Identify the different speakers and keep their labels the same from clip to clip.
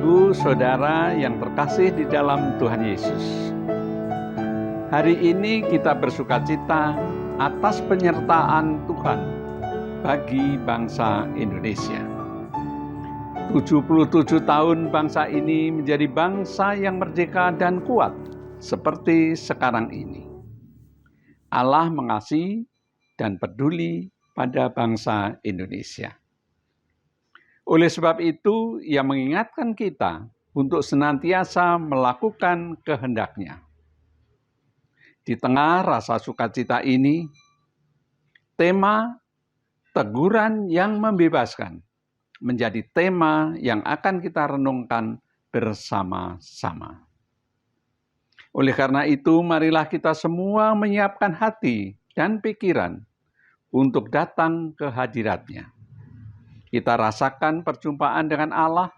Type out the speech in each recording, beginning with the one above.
Speaker 1: Ibu, Saudara yang terkasih di dalam Tuhan Yesus. Hari ini kita bersukacita atas penyertaan Tuhan bagi bangsa Indonesia. 77 tahun bangsa ini menjadi bangsa yang merdeka dan kuat seperti sekarang ini. Allah mengasihi dan peduli pada bangsa Indonesia. Oleh sebab itu, Ia mengingatkan kita untuk senantiasa melakukan kehendak-Nya. Di tengah rasa sukacita ini, tema teguran yang membebaskan menjadi tema yang akan kita renungkan bersama-sama. Oleh karena itu, marilah kita semua menyiapkan hati dan pikiran untuk datang ke hadirat-Nya. Kita rasakan perjumpaan dengan Allah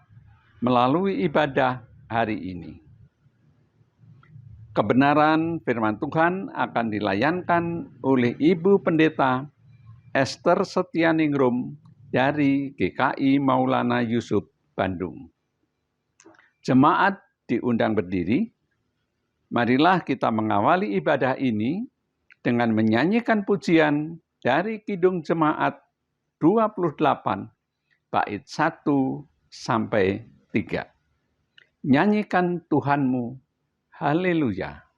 Speaker 1: melalui ibadah hari ini. Kebenaran firman Tuhan akan dilayankan oleh Ibu Pendeta Esther Setianingrum dari GKI Maulana Yusuf, Bandung. Jemaat diundang berdiri. Marilah kita mengawali ibadah ini dengan menyanyikan pujian dari Kidung Jemaat 28, bait 1 sampai 3. Nyanyikan Tuhanmu, haleluya.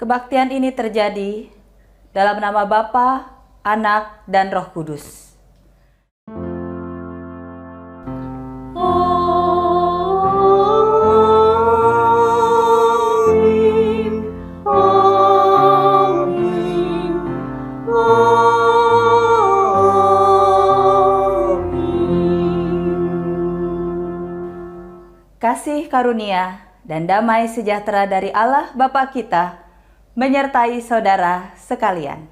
Speaker 2: Kebaktian ini terjadi dalam nama Bapa, Anak, dan Roh Kudus. Kasih karunia dan damai sejahtera dari Allah Bapa kita menyertai saudara sekalian.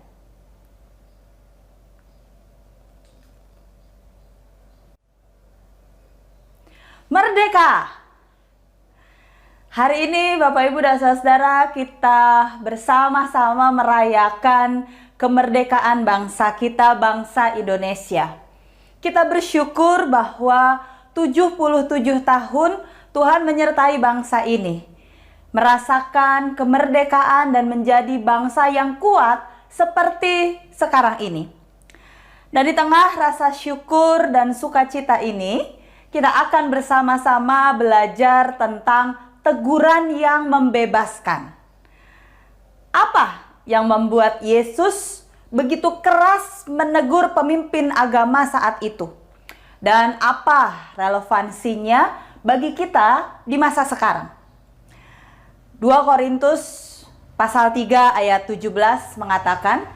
Speaker 2: Merdeka! Hari ini Bapak Ibu dan Saudara, kita bersama-sama merayakan kemerdekaan bangsa kita, bangsa Indonesia. Kita bersyukur bahwa 77 tahun Tuhan menyertai bangsa ini, merasakan kemerdekaan dan menjadi bangsa yang kuat seperti sekarang ini. Dan di tengah rasa syukur dan sukacita ini, kita akan bersama-sama belajar tentang teguran yang membebaskan. Apa yang membuat Yesus begitu keras menegur pemimpin agama saat itu? Dan apa relevansinya bagi kita di masa sekarang? 2 Korintus pasal 3 ayat 17 mengatakan,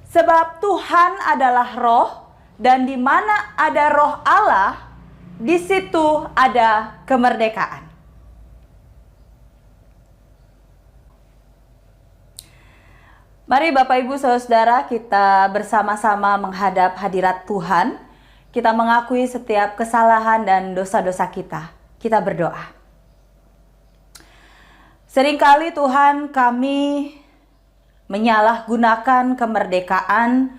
Speaker 2: sebab Tuhan adalah roh, dan di mana ada roh Allah, di situ ada kemerdekaan. Mari Bapak Ibu Saudara, kita bersama-sama menghadap hadirat Tuhan. Kita mengakui setiap kesalahan dan dosa-dosa kita. Kita berdoa. Seringkali Tuhan, kami menyalahgunakan kemerdekaan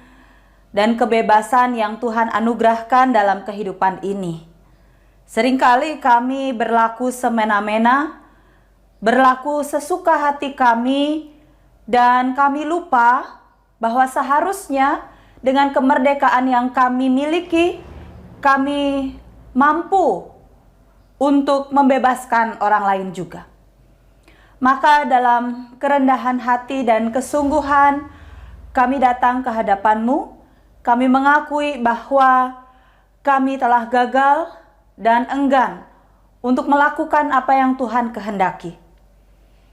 Speaker 2: dan kebebasan yang Tuhan anugerahkan dalam kehidupan ini. Seringkali kami berlaku semena-mena, berlaku sesuka hati kami, dan kami lupa bahwa seharusnya dengan kemerdekaan yang kami miliki, kami mampu untuk membebaskan orang lain juga. Maka dalam kerendahan hati dan kesungguhan, kami datang ke hadapan-Mu. Kami mengakui bahwa kami telah gagal dan enggan untuk melakukan apa yang Tuhan kehendaki.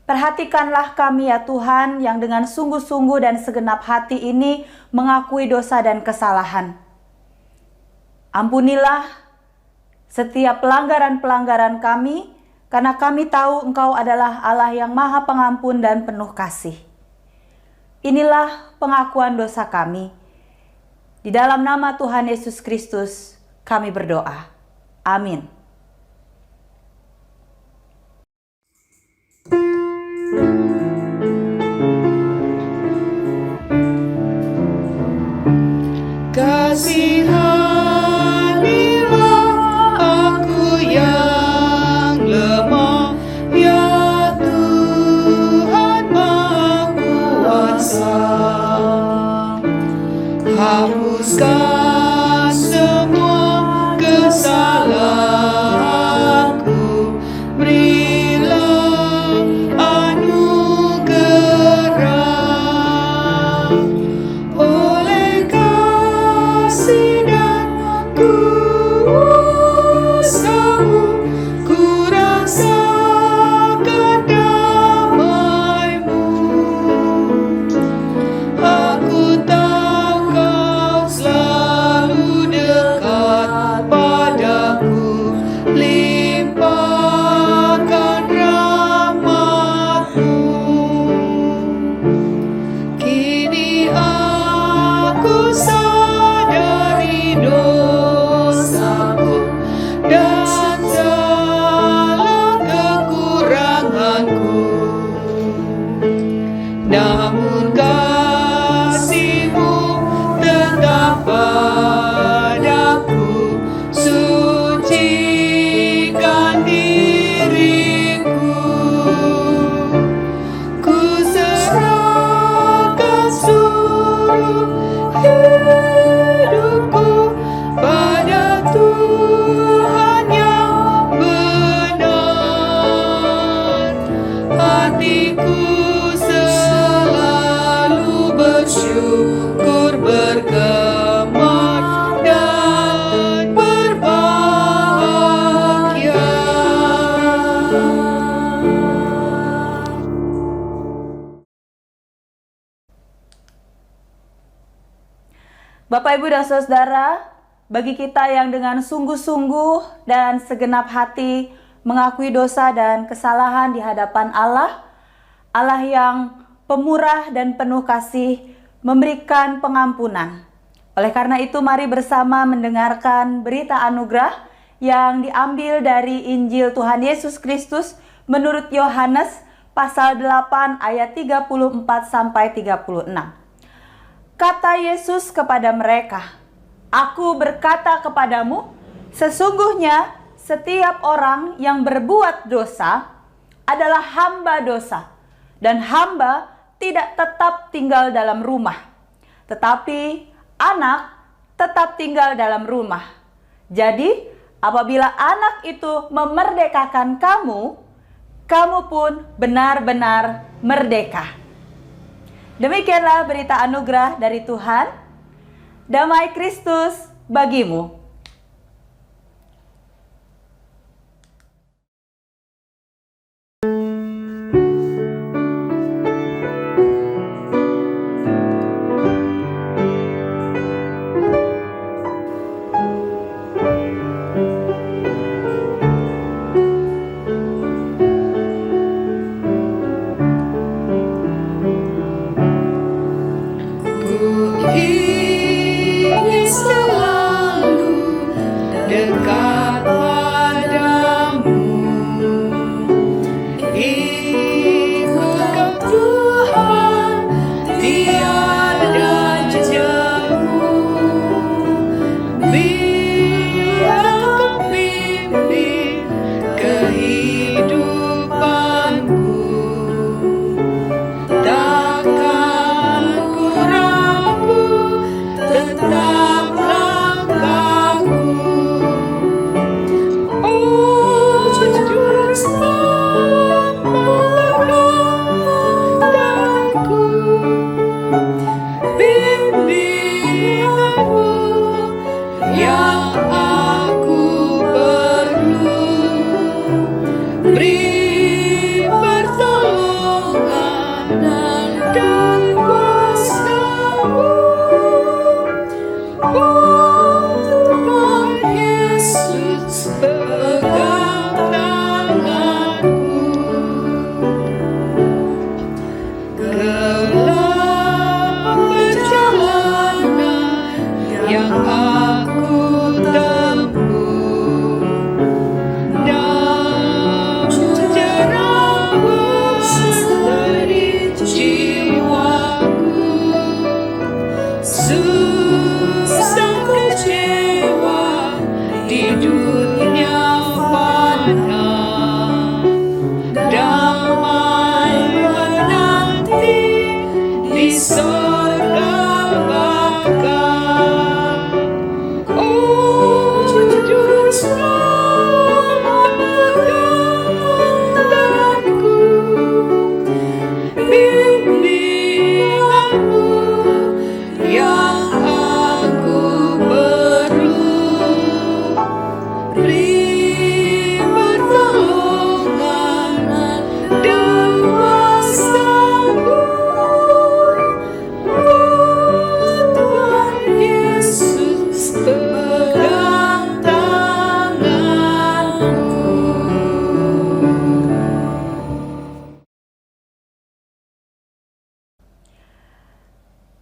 Speaker 2: Perhatikanlah kami ya Tuhan, yang dengan sungguh-sungguh dan segenap hati ini mengakui dosa dan kesalahan. Ampunilah setiap pelanggaran-pelanggaran kami, karena kami tahu Engkau adalah Allah yang Maha Pengampun dan penuh kasih. Inilah pengakuan dosa kami. Di dalam nama Tuhan Yesus Kristus kami berdoa. Amin.
Speaker 3: Kasihanilah aku yang lemah, ya Tuhan Maha Kuasa. Hapuskan semua kesalahanku, berilah anugerah. Oleh kasih dan kuasa-Mu, ku rasakan damai-Mu. Aku tahu Kau selalu dekat padaku, limpahkan rahmat-Mu. Kini aku sadari dosaku dan segala kekuranganku. Namun kasih-Mu tetap padaku, sucikan diriku. Ku serahkan seluruh hidupku pada Tuhan yang benar. Hatiku selalu bersyukur, bergemar dan berbahagia.
Speaker 2: Bapak, Ibu, dan Saudara, bagi kita yang dengan sungguh-sungguh dan segenap hati mengakui dosa dan kesalahan di hadapan Allah, Allah yang pemurah dan penuh kasih, memberikan pengampunan. Oleh karena itu, mari bersama mendengarkan berita anugerah yang diambil dari Injil Tuhan Yesus Kristus menurut Yohanes pasal 8 ayat 34 sampai 36. Kata Yesus kepada mereka, "Aku berkata kepadamu, sesungguhnya setiap orang yang berbuat dosa adalah hamba dosa, dan hamba tidak tetap tinggal dalam rumah, tetapi anak tetap tinggal dalam rumah. Jadi, apabila anak itu memerdekakan kamu, kamu pun benar-benar merdeka." Demikianlah berita anugerah dari Tuhan. Damai Kristus bagimu.
Speaker 3: Ku ingin selalu dekat padamu, ikut Tuhan tiada jemu, biar Kau pimpin kehidupanku. Takkan ku ragu, tetap langkahku. Oh, juru selamatkanku, bimbing aku yang aku perlu. Beri pertolongan dan kuasa-Mu. Oh, Tuhan Yesus, pegang tanganku. Gelap perjalanan yang aku tempuh, namun jarang berseri jiwaku. Susah kecewa di dunia fana, damai menanti di sorga bakal. Oh, juru selamatkanku, bimbing aku yang aku perlu. Beri pertolongan dan kuasa-Mu. Oh, Tuhan Yesus, pegang tanganku.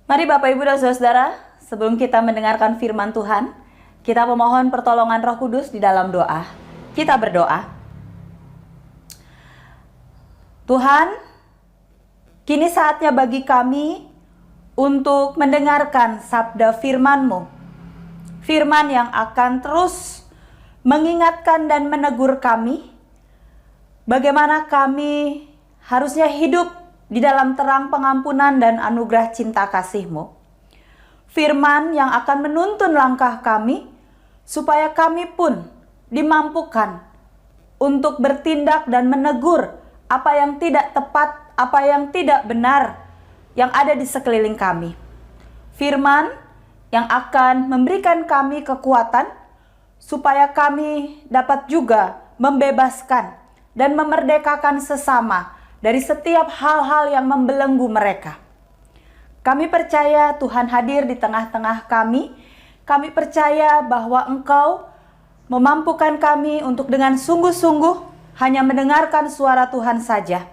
Speaker 2: Mari Bapak Ibu dan Saudara, sebelum kita mendengarkan firman Tuhan, kita memohon pertolongan Roh Kudus di dalam doa. Kita berdoa. Tuhan, kini saatnya bagi kami untuk mendengarkan sabda firman-Mu. Firman yang akan terus mengingatkan dan menegur kami, bagaimana kami harusnya hidup di dalam terang pengampunan dan anugerah cinta kasih-Mu. Firman yang akan menuntun langkah kami, supaya kami pun dimampukan untuk bertindak dan menegur apa yang tidak tepat, apa yang tidak benar yang ada di sekeliling kami. Firman yang akan memberikan kami kekuatan, supaya kami dapat juga membebaskan dan memerdekakan sesama dari setiap hal-hal yang membelenggu mereka. Kami percaya Tuhan hadir di tengah-tengah kami. Kami percaya bahwa Engkau memampukan kami untuk dengan sungguh-sungguh hanya mendengarkan suara Tuhan saja.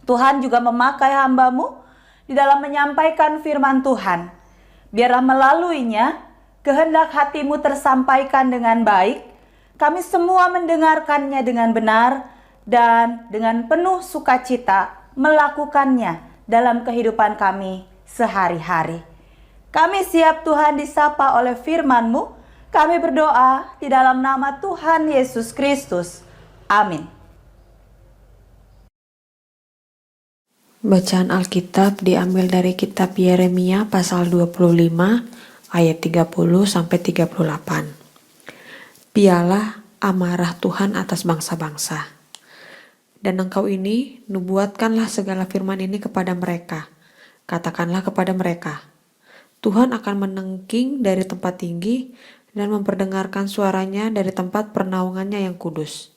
Speaker 2: Tuhan juga memakai hamba-Mu di dalam menyampaikan firman Tuhan. Biarlah melaluinya kehendak hati-Mu tersampaikan dengan baik. Kami semua mendengarkannya dengan benar, dan dengan penuh sukacita melakukannya dalam kehidupan kami sehari-hari. Kami siap Tuhan disapa oleh firman-Mu. Kami berdoa di dalam nama Tuhan Yesus Kristus. Amin.
Speaker 4: Bacaan Alkitab diambil dari kitab Yeremia pasal 25 ayat 30 sampai 38. Pialah amarah Tuhan atas bangsa-bangsa. Dan engkau ini nubuatkanlah segala firman ini kepada mereka. Katakanlah kepada mereka, Tuhan akan menengking dari tempat tinggi dan memperdengarkan suaranya dari tempat pernaungannya yang kudus.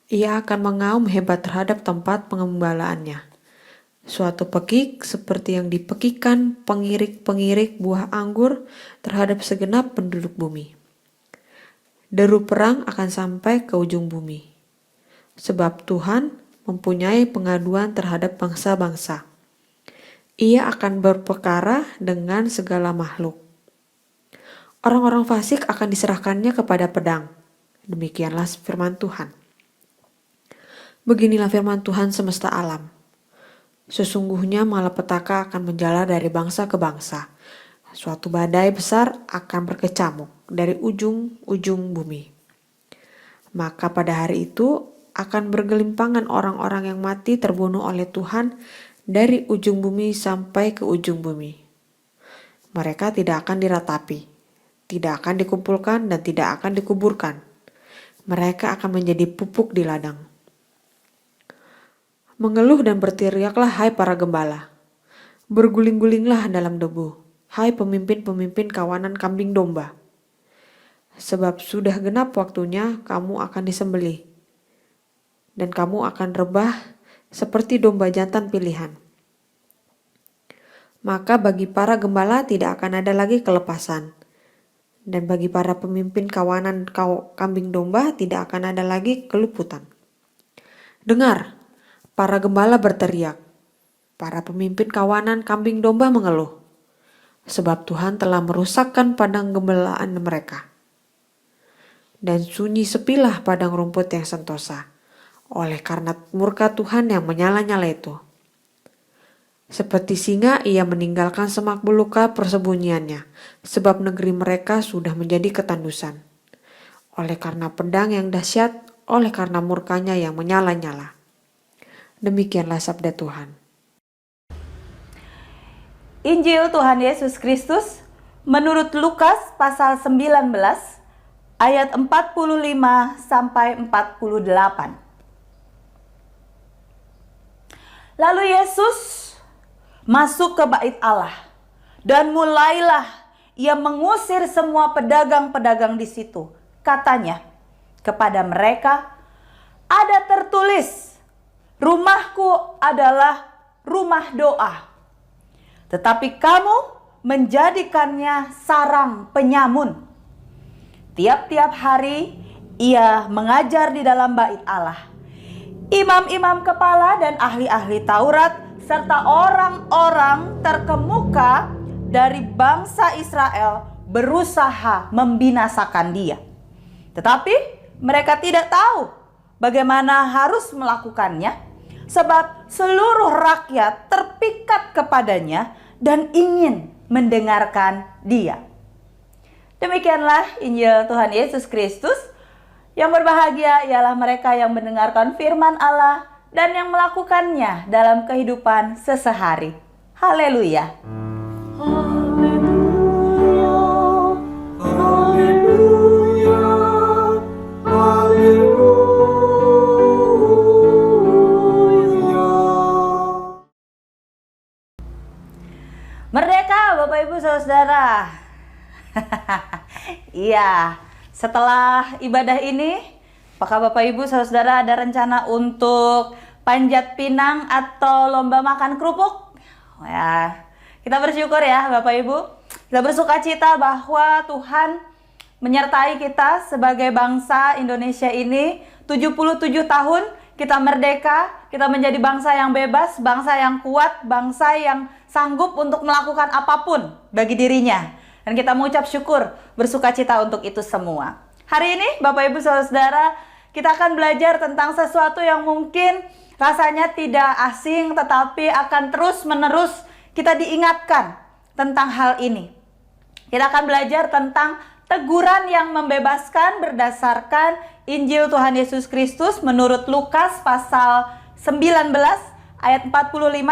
Speaker 4: Ia akan mengaum hebat terhadap tempat pengembalaannya. Suatu pekik seperti yang dipekikan pengirik-pengirik buah anggur terhadap segenap penduduk bumi. Deru perang akan sampai ke ujung bumi. Sebab Tuhan mempunyai pengaduan terhadap bangsa-bangsa. Ia akan berperkara dengan segala makhluk. Orang-orang fasik akan diserahkannya kepada pedang. Demikianlah firman Tuhan. Beginilah firman Tuhan semesta alam. Sesungguhnya malapetaka akan menjalar dari bangsa ke bangsa. Suatu badai besar akan berkecamuk dari ujung-ujung bumi. Maka pada hari itu akan bergelimpangan orang-orang yang mati terbunuh oleh Tuhan dari ujung bumi sampai ke ujung bumi. Mereka tidak akan diratapi, tidak akan dikumpulkan dan tidak akan dikuburkan. Mereka akan menjadi pupuk di ladang. Mengeluh dan berteriaklah hai para gembala. Berguling-gulinglah dalam debu, hai pemimpin-pemimpin kawanan kambing domba. Sebab sudah genap waktunya kamu akan disembelih. Dan kamu akan rebah seperti domba jantan pilihan. Maka bagi para gembala tidak akan ada lagi kelepasan. Dan bagi para pemimpin kawanan kambing domba tidak akan ada lagi keluputan. Dengar! Para gembala berteriak, para pemimpin kawanan kambing domba mengeluh, sebab Tuhan telah merusakkan padang gembalaan mereka. Dan sunyi sepilah padang rumput yang sentosa, oleh karena murka Tuhan yang menyala-nyala itu. Seperti singa ia meninggalkan semak belukar persembunyiannya, sebab negeri mereka sudah menjadi ketandusan. Oleh karena pedang yang dahsyat, oleh karena murkanya yang menyala-nyala. Demikianlah sabda Tuhan.
Speaker 2: Injil Tuhan Yesus Kristus menurut Lukas pasal 19 ayat 45 sampai 48. Lalu Yesus masuk ke bait Allah dan mulailah ia mengusir semua pedagang-pedagang di situ. Katanya kepada mereka, ada tertulis, rumahku adalah rumah doa. Tetapi kamu menjadikannya sarang penyamun. Tiap-tiap hari ia mengajar di dalam bait Allah. Imam-imam kepala dan ahli-ahli Taurat serta orang-orang terkemuka dari bangsa Israel berusaha membinasakan dia. Tetapi mereka tidak tahu bagaimana harus melakukannya. Sebab seluruh rakyat terpikat kepadanya dan ingin mendengarkan dia. Demikianlah Injil Tuhan Yesus Kristus. Yang berbahagia ialah mereka yang mendengarkan firman Allah dan yang melakukannya dalam kehidupan sesehari. Haleluya. Merdeka Bapak Ibu Saudara. Iya, setelah ibadah ini, apakah Bapak Ibu Saudara ada rencana untuk panjat pinang atau lomba makan kerupuk? Ya, kita bersyukur ya Bapak Ibu. Kita bersuka cita bahwa Tuhan menyertai kita sebagai bangsa Indonesia ini 77 tahun kita merdeka, kita menjadi bangsa yang bebas, bangsa yang kuat, bangsa yang sanggup untuk melakukan apapun bagi dirinya. Dan kita mengucap syukur, bersuka cita untuk itu semua. Hari ini Bapak Ibu Saudara, Kita akan belajar tentang sesuatu yang mungkin rasanya tidak asing, tetapi akan terus-menerus kita diingatkan tentang hal ini. Kita akan belajar tentang teguran yang membebaskan berdasarkan Injil Tuhan Yesus Kristus menurut Lukas pasal 19 ayat 45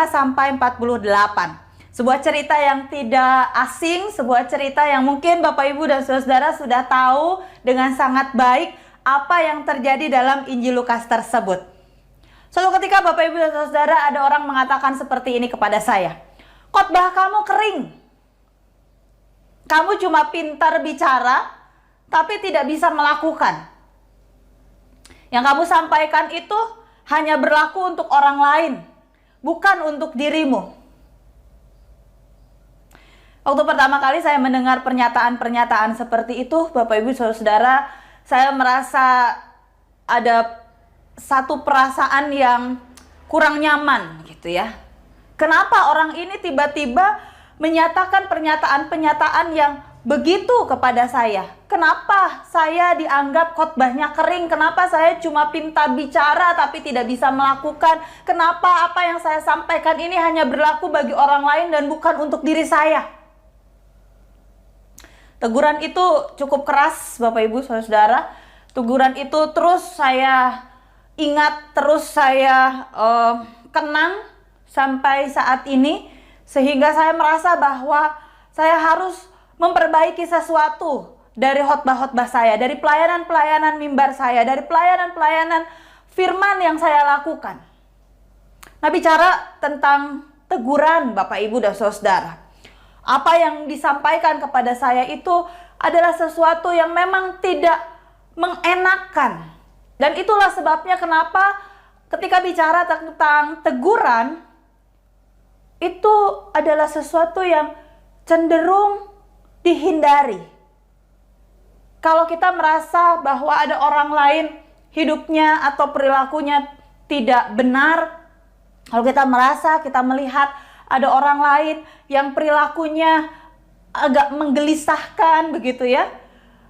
Speaker 2: sampai 48. Sebuah cerita yang tidak asing, sebuah cerita yang mungkin Bapak Ibu dan Saudara sudah tahu dengan sangat baik apa yang terjadi dalam Injil Lukas tersebut. Suatu ketika Bapak Ibu dan Saudara, ada orang mengatakan seperti ini kepada saya. Khotbah kamu kering. Kamu cuma pintar bicara, tapi tidak bisa melakukan. Yang kamu sampaikan itu hanya berlaku untuk orang lain, bukan untuk dirimu. Waktu pertama kali saya mendengar pernyataan-pernyataan seperti itu, Bapak Ibu Saudara, saya merasa ada satu perasaan yang kurang nyaman gitu ya. Kenapa orang ini tiba-tiba menyatakan pernyataan-pernyataan yang begitu kepada saya? Kenapa saya dianggap khotbahnya kering? Kenapa saya cuma pintar bicara tapi tidak bisa melakukan? Kenapa apa yang saya sampaikan ini hanya berlaku bagi orang lain dan bukan untuk diri saya? Teguran itu cukup keras, Bapak Ibu Saudara. Teguran itu terus saya ingat, terus saya kenang sampai saat ini, sehingga saya merasa bahwa saya harus memperbaiki sesuatu dari khotbah-khotbah saya, dari pelayanan-pelayanan mimbar saya, dari pelayanan-pelayanan firman yang saya lakukan. Nah, bicara tentang teguran Bapak Ibu dan Saudara, apa yang disampaikan kepada saya itu adalah sesuatu yang memang tidak mengenakan. Dan itulah sebabnya kenapa ketika bicara tentang teguran, itu adalah sesuatu yang cenderung dihindari. Kalau kita merasa bahwa ada orang lain hidupnya atau perilakunya tidak benar, kalau kita merasa, kita melihat ada orang lain yang perilakunya agak menggelisahkan begitu ya,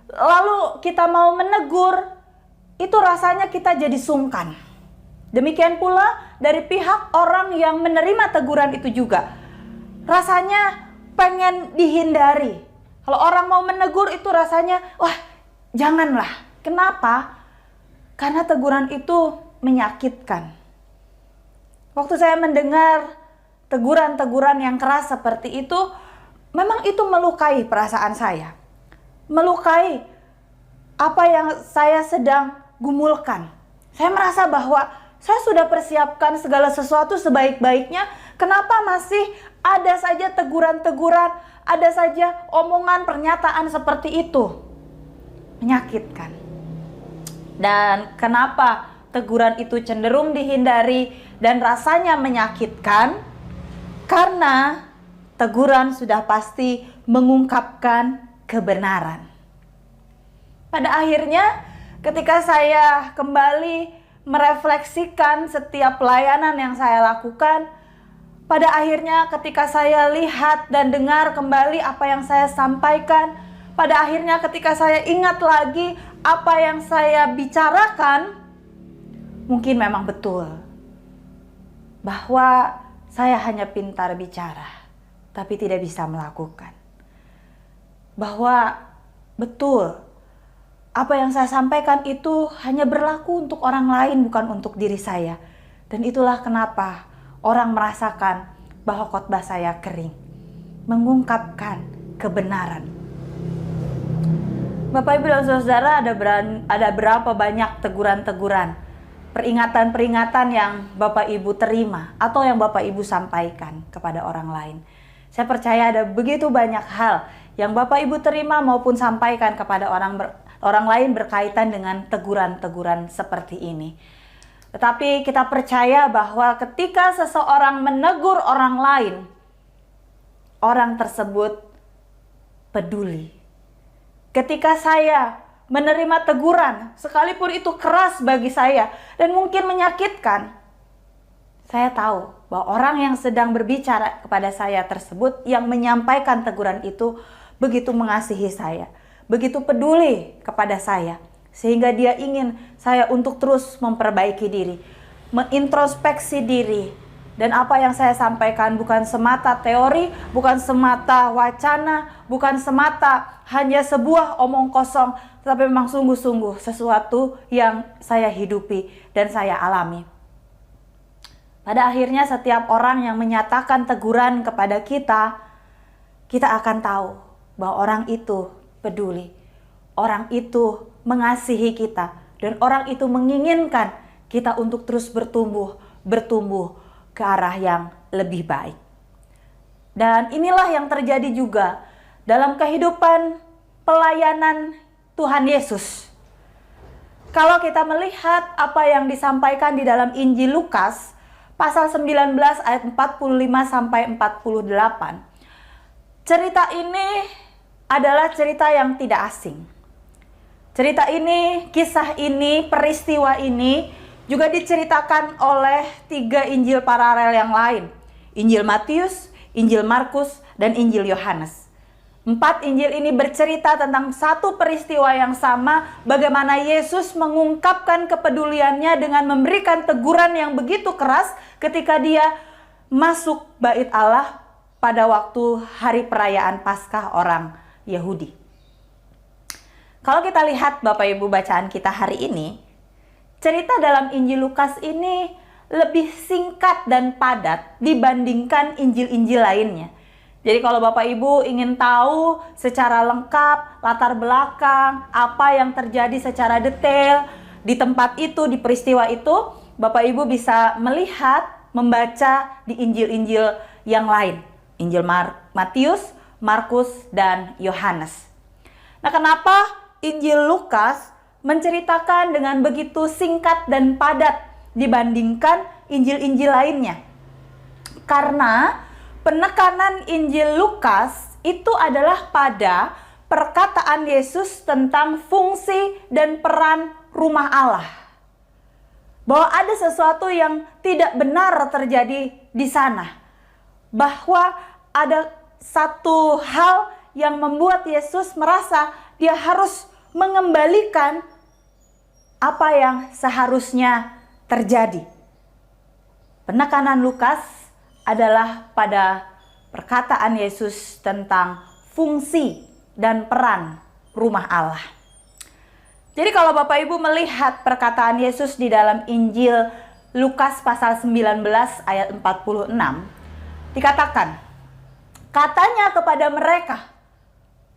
Speaker 2: lalu kita mau menegur, itu rasanya kita jadi sungkan. Demikian pula dari pihak orang yang menerima teguran itu juga, rasanya pengen dihindari. Kalau orang mau menegur itu rasanya, wah janganlah. Kenapa? Karena teguran itu menyakitkan. Waktu saya mendengar teguran-teguran yang keras seperti itu, memang itu melukai perasaan saya. Melukai apa yang saya sedang gumulkan. Saya merasa bahwa saya sudah persiapkan segala sesuatu sebaik-baiknya. Kenapa masih ada saja teguran-teguran, ada saja omongan, pernyataan seperti itu? Menyakitkan. Dan kenapa teguran itu cenderung dihindari dan rasanya menyakitkan? Karena teguran sudah pasti mengungkapkan kebenaran. Pada akhirnya, ketika saya kembali merefleksikan setiap pelayanan yang saya lakukan, pada akhirnya ketika saya lihat dan dengar kembali apa yang saya sampaikan, pada akhirnya ketika saya ingat lagi apa yang saya bicarakan, mungkin memang betul bahwa saya hanya pintar bicara, tapi tidak bisa melakukan. Bahwa betul, apa yang saya sampaikan itu hanya berlaku untuk orang lain, bukan untuk diri saya. Dan itulah kenapa orang merasakan bahwa khotbah saya kering. Mengungkapkan kebenaran. Bapak Ibu dan Saudara, ada berapa banyak teguran-teguran, peringatan-peringatan yang Bapak Ibu terima atau yang Bapak Ibu sampaikan kepada orang lain. Saya percaya ada begitu banyak hal yang Bapak Ibu terima maupun sampaikan kepada orang lain berkaitan dengan teguran-teguran seperti ini. Tetapi kita percaya bahwa ketika seseorang menegur orang lain, orang tersebut peduli. Ketika saya menerima teguran, sekalipun itu keras bagi saya dan mungkin menyakitkan, saya tahu bahwa orang yang sedang berbicara kepada saya tersebut, yang menyampaikan teguran itu, begitu mengasihi saya, begitu peduli kepada saya, Sehingga dia ingin saya untuk terus memperbaiki diri, mengintrospeksi diri. Dan apa yang saya sampaikan bukan semata teori, bukan semata wacana, bukan semata hanya sebuah omong kosong, tetapi memang sungguh-sungguh sesuatu yang saya hidupi dan saya alami. Pada akhirnya setiap orang yang menyatakan teguran kepada kita akan tahu bahwa orang itu peduli. Orang itu mengasihi kita. Dan orang itu menginginkan kita untuk terus bertumbuh ke arah yang lebih baik. Dan inilah yang terjadi juga dalam kehidupan pelayanan Tuhan Yesus. Kalau kita melihat apa yang disampaikan di dalam Injil Lukas, pasal 19 ayat 45 sampai 48. Cerita ini adalah cerita yang tidak asing. Cerita ini, kisah ini, peristiwa ini juga diceritakan oleh 3 Injil paralel yang lain. Injil Matius, Injil Markus, dan Injil Yohanes. 4 Injil ini bercerita tentang satu peristiwa yang sama, bagaimana Yesus mengungkapkan kepeduliannya dengan memberikan teguran yang begitu keras ketika dia masuk bait Allah pada waktu hari perayaan Paskah orang Yahudi. Kalau kita lihat Bapak Ibu bacaan kita hari ini, cerita dalam Injil Lukas ini lebih singkat dan padat dibandingkan Injil-Injil lainnya. Jadi kalau Bapak Ibu ingin tahu secara lengkap latar belakang apa yang terjadi secara detail di tempat itu, di peristiwa itu, Bapak Ibu bisa melihat, membaca di Injil-Injil yang lain. Injil Matius, Markus, dan Yohanes. Nah, kenapa Injil Lukas menceritakan dengan begitu singkat dan padat dibandingkan Injil-Injil lainnya? Karena penekanan Injil Lukas itu adalah pada perkataan Yesus tentang fungsi dan peran rumah Allah. Bahwa ada sesuatu yang tidak benar terjadi di sana. Bahwa ada satu hal yang membuat Yesus merasa dia harus mengembalikan apa yang seharusnya terjadi. Penekanan Lukas adalah pada perkataan Yesus tentang fungsi dan peran rumah Allah. Jadi kalau Bapak Ibu melihat perkataan Yesus di dalam Injil Lukas pasal 19 ayat 46, dikatakan, katanya kepada mereka,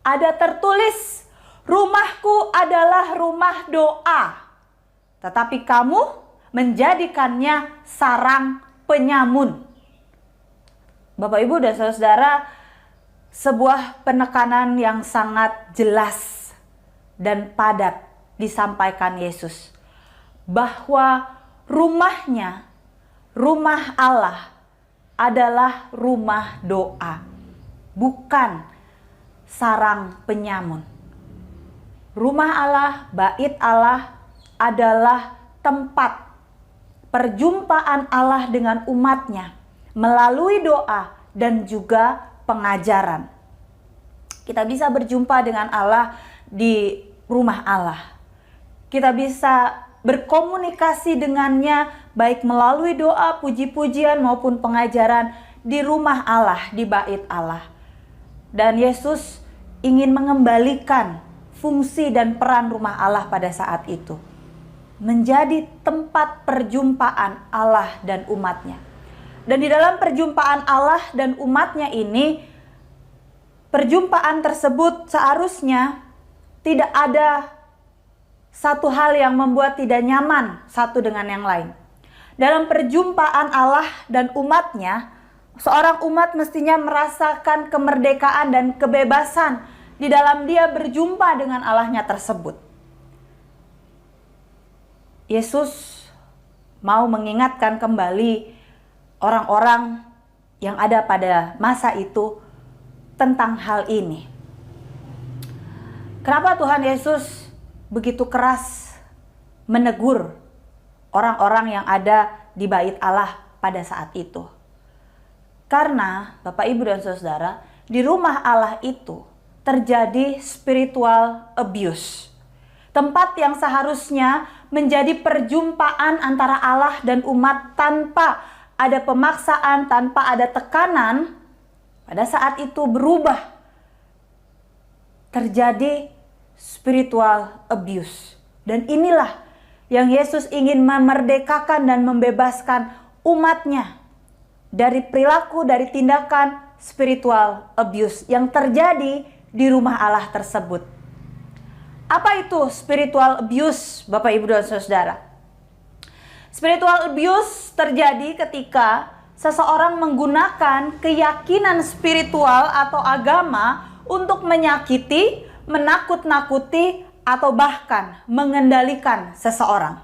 Speaker 2: ada tertulis, rumahku adalah rumah doa, tetapi kamu menjadikannya sarang penyamun. Bapak Ibu dan saudara, sebuah penekanan yang sangat jelas dan padat disampaikan Yesus. Bahwa rumahnya, rumah Allah adalah rumah doa, bukan sarang penyamun. Rumah Allah, bait Allah adalah tempat perjumpaan Allah dengan umatnya melalui doa dan juga pengajaran. Kita bisa berjumpa dengan Allah di rumah Allah. Kita bisa berkomunikasi dengannya baik melalui doa, puji-pujian maupun pengajaran di rumah Allah, di bait Allah. Dan Yesus ingin mengembalikan fungsi dan peran rumah Allah pada saat itu. Menjadi tempat perjumpaan Allah dan umatnya. Dan di dalam perjumpaan Allah dan umatnya ini, perjumpaan tersebut seharusnya tidak ada satu hal yang membuat tidak nyaman satu dengan yang lain. Dalam perjumpaan Allah dan umatnya, seorang umat mestinya merasakan kemerdekaan dan kebebasan di dalam dia berjumpa dengan Allahnya tersebut. Yesus mau mengingatkan kembali orang-orang yang ada pada masa itu tentang hal ini. Kenapa Tuhan Yesus begitu keras menegur orang-orang yang ada di bait Allah pada saat itu? Karena Bapak Ibu dan Saudara, di rumah Allah itu terjadi spiritual abuse. Tempat yang seharusnya menjadi perjumpaan antara Allah dan umat tanpa ada pemaksaan, tanpa ada tekanan, pada saat itu berubah. Terjadi spiritual abuse. Dan inilah yang Yesus ingin memerdekakan dan membebaskan umatnya dari perilaku, dari tindakan spiritual abuse yang terjadi di rumah Allah tersebut. Apa itu spiritual abuse, Bapak, Ibu, dan Saudara? Spiritual abuse terjadi ketika seseorang menggunakan keyakinan spiritual atau agama untuk menyakiti, menakut-nakuti, atau bahkan mengendalikan seseorang.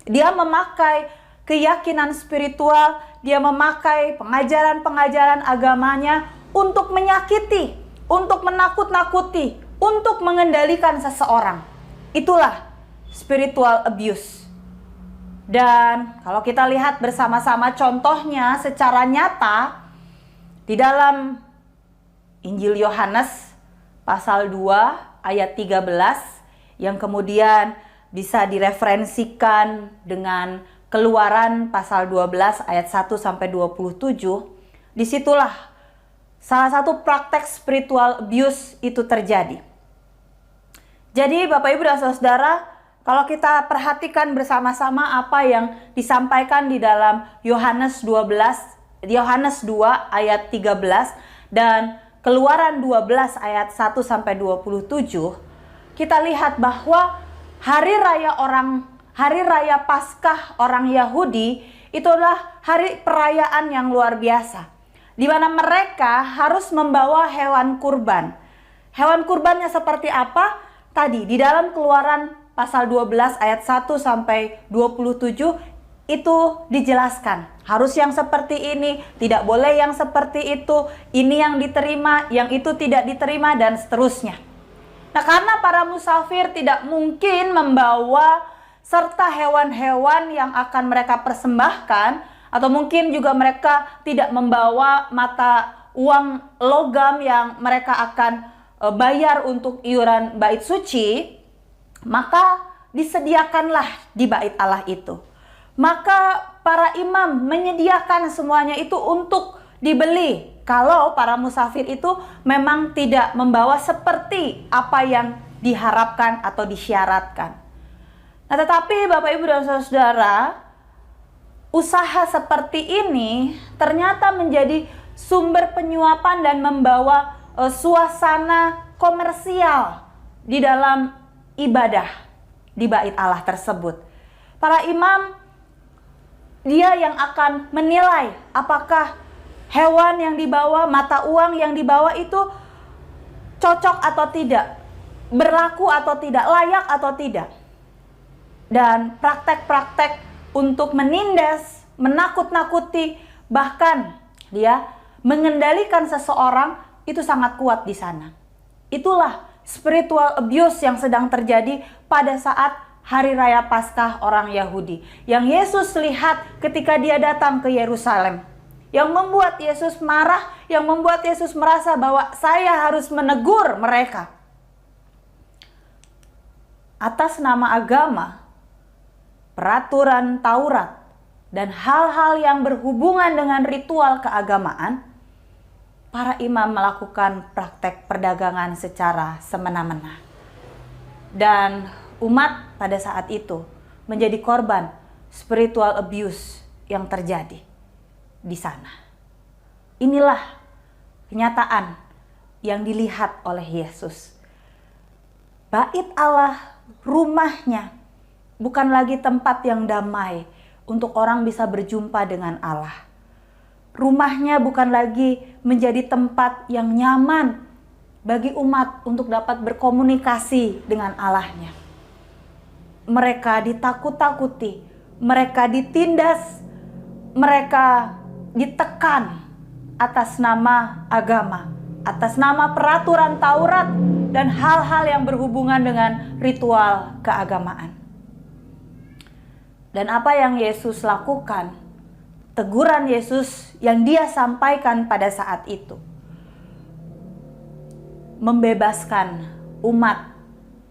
Speaker 2: Dia memakai keyakinan spiritual, dia memakai pengajaran-pengajaran agamanya untuk menyakiti, untuk menakut-nakuti, untuk mengendalikan seseorang. Itulah spiritual abuse. Dan kalau kita lihat bersama-sama contohnya secara nyata di dalam Injil Yohanes pasal 2 ayat 13 yang kemudian bisa direferensikan dengan Keluaran pasal 12 ayat 1 sampai 27. Disitulah salah satu praktek spiritual abuse itu terjadi. Jadi Bapak, Ibu, dan Saudara, kalau kita perhatikan bersama-sama apa yang disampaikan di dalam Yohanes 2 ayat 13 dan Keluaran 12 ayat 1 sampai 27, kita lihat bahwa hari raya Paskah orang Yahudi itulah hari perayaan yang luar biasa, di mana mereka harus membawa hewan kurban. Hewan kurbannya seperti apa? Tadi di dalam Keluaran pasal 12 ayat 1 sampai 27 itu dijelaskan. Harus yang seperti ini, tidak boleh yang seperti itu, ini yang diterima, yang itu tidak diterima, dan seterusnya. Nah, karena para musafir tidak mungkin membawa serta hewan-hewan yang akan mereka persembahkan, atau mungkin juga mereka tidak membawa mata uang logam yang mereka akan bayar untuk iuran bait suci, maka disediakanlah di bait Allah itu. Maka para imam menyediakan semuanya itu untuk dibeli kalau para musafir itu memang tidak membawa seperti apa yang diharapkan atau disyaratkan. Nah, tetapi Bapak, Ibu, dan Saudara, usaha seperti ini ternyata menjadi sumber penyuapan dan membawa suasana komersial di dalam ibadah di bait Allah tersebut. Para imam, dia yang akan menilai apakah hewan yang dibawa, mata uang yang dibawa itu cocok atau tidak, berlaku atau tidak, layak atau tidak. Dan praktek-praktek untuk menindas, menakut-nakuti, bahkan dia mengendalikan seseorang itu sangat kuat di sana. Itulah spiritual abuse yang sedang terjadi pada saat Hari Raya Paskah orang Yahudi, yang Yesus lihat ketika dia datang ke Yerusalem, yang membuat Yesus marah, yang membuat Yesus merasa bahwa saya harus menegur mereka. Atas nama agama, peraturan Taurat, dan hal-hal yang berhubungan dengan ritual keagamaan, para imam melakukan praktek perdagangan secara semena-mena. Dan umat pada saat itu menjadi korban spiritual abuse yang terjadi di sana. Inilah kenyataan yang dilihat oleh Yesus. Bait Allah, rumahnya, bukan lagi tempat yang damai untuk orang bisa berjumpa dengan Allah. Rumahnya bukan lagi menjadi tempat yang nyaman bagi umat untuk dapat berkomunikasi dengan Allahnya. Mereka ditakut-takuti, mereka ditindas, mereka ditekan atas nama agama, atas nama peraturan Taurat, dan hal-hal yang berhubungan dengan ritual keagamaan. Dan apa yang Yesus lakukan, teguran Yesus yang dia sampaikan pada saat itu, membebaskan umat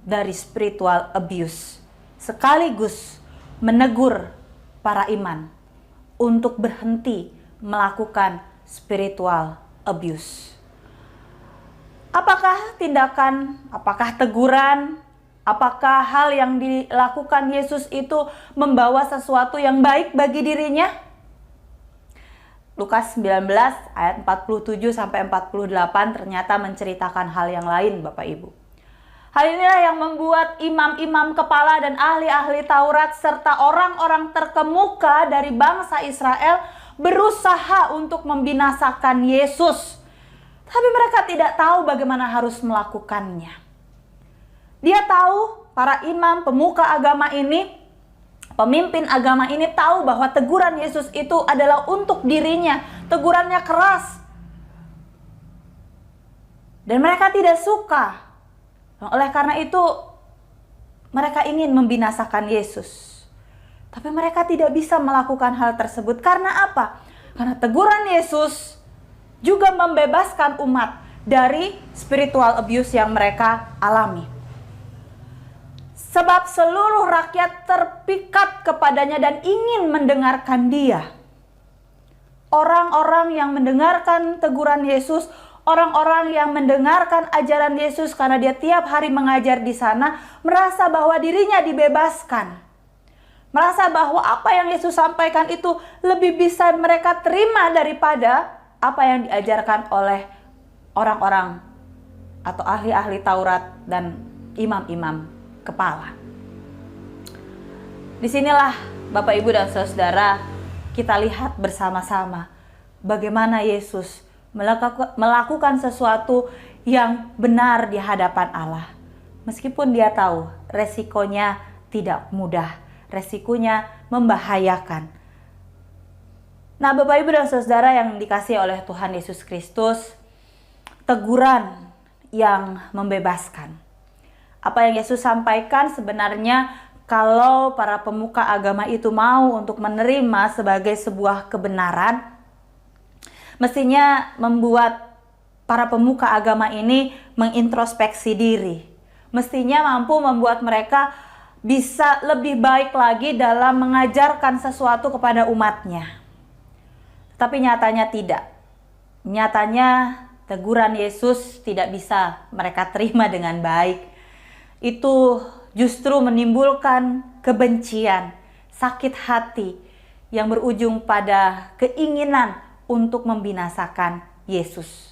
Speaker 2: dari spiritual abuse, sekaligus menegur para iman untuk berhenti melakukan spiritual abuse. Apakah tindakan, apakah teguran, apakah hal yang dilakukan Yesus itu membawa sesuatu yang baik bagi dirinya? Lukas 19 ayat 47 sampai 48 ternyata menceritakan hal yang lain, Bapak Ibu. Hal inilah yang membuat imam-imam kepala dan ahli-ahli Taurat serta orang-orang terkemuka dari bangsa Israel berusaha untuk membinasakan Yesus. Tapi mereka tidak tahu bagaimana harus melakukannya. Dia tahu, para imam, pemuka agama ini, pemimpin agama ini tahu bahwa teguran Yesus itu adalah untuk dirinya. Tegurannya keras. Dan mereka tidak suka. Oleh karena itu, mereka ingin membinasakan Yesus. Tapi mereka tidak bisa melakukan hal tersebut. Karena apa? Karena teguran Yesus juga membebaskan umat dari spiritual abuse yang mereka alami. Sebab seluruh rakyat terpikat kepadanya dan ingin mendengarkan dia. Orang-orang yang mendengarkan teguran Yesus, orang-orang yang mendengarkan ajaran Yesus karena dia tiap hari mengajar di sana, merasa bahwa dirinya dibebaskan. Merasa bahwa apa yang Yesus sampaikan itu lebih bisa mereka terima daripada apa yang diajarkan oleh orang-orang atau ahli-ahli Taurat dan imam-imam kepala. Disinilah Bapak, Ibu, dan Saudara, kita lihat bersama-sama bagaimana Yesus melakukan sesuatu yang benar di hadapan Allah. Meskipun dia tahu resikonya tidak mudah, resikonya membahayakan. Nah, Bapak, Ibu, dan Saudara yang dikasihi oleh Tuhan Yesus Kristus, teguran yang membebaskan. Apa yang Yesus sampaikan sebenarnya kalau para pemuka agama itu mau untuk menerima sebagai sebuah kebenaran, mestinya membuat para pemuka agama ini mengintrospeksi diri. Mestinya mampu membuat mereka bisa lebih baik lagi dalam mengajarkan sesuatu kepada umatnya. Tapi nyatanya tidak. Nyatanya teguran Yesus tidak bisa mereka terima dengan baik. Itu justru menimbulkan kebencian, sakit hati yang berujung pada keinginan untuk membinasakan Yesus.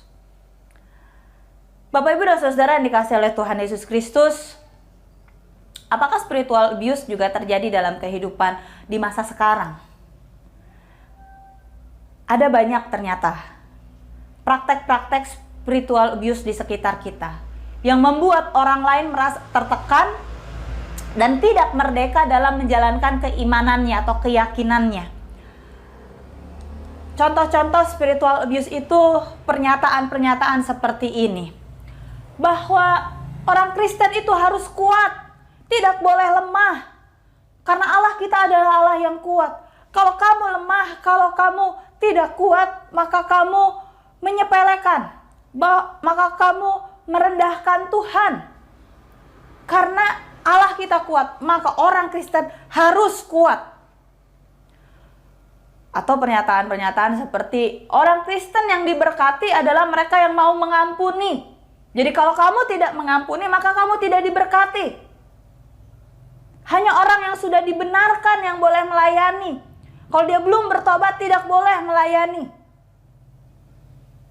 Speaker 2: Bapak, Ibu, dan Saudara yang dikasihi oleh Tuhan Yesus Kristus, apakah spiritual abuse juga terjadi dalam kehidupan di masa sekarang? Ada banyak ternyata praktek-praktek spiritual abuse di sekitar kita yang membuat orang lain merasa tertekan dan tidak merdeka dalam menjalankan keimanannya atau keyakinannya. Contoh-contoh spiritual abuse itu pernyataan-pernyataan seperti ini. Bahwa orang Kristen itu harus kuat, tidak boleh lemah. Karena Allah kita adalah Allah yang kuat. Kalau kamu lemah, kalau kamu tidak kuat, maka kamu menyepelekan, maka kamu merendahkan Tuhan. Karena Allah kita kuat, maka orang Kristen harus kuat. Atau pernyataan-pernyataan seperti orang Kristen yang diberkati adalah mereka yang mau mengampuni. Jadi kalau kamu tidak mengampuni, maka kamu tidak diberkati. Hanya orang yang sudah dibenarkan yang boleh melayani. Kalau dia belum bertobat, tidak boleh melayani.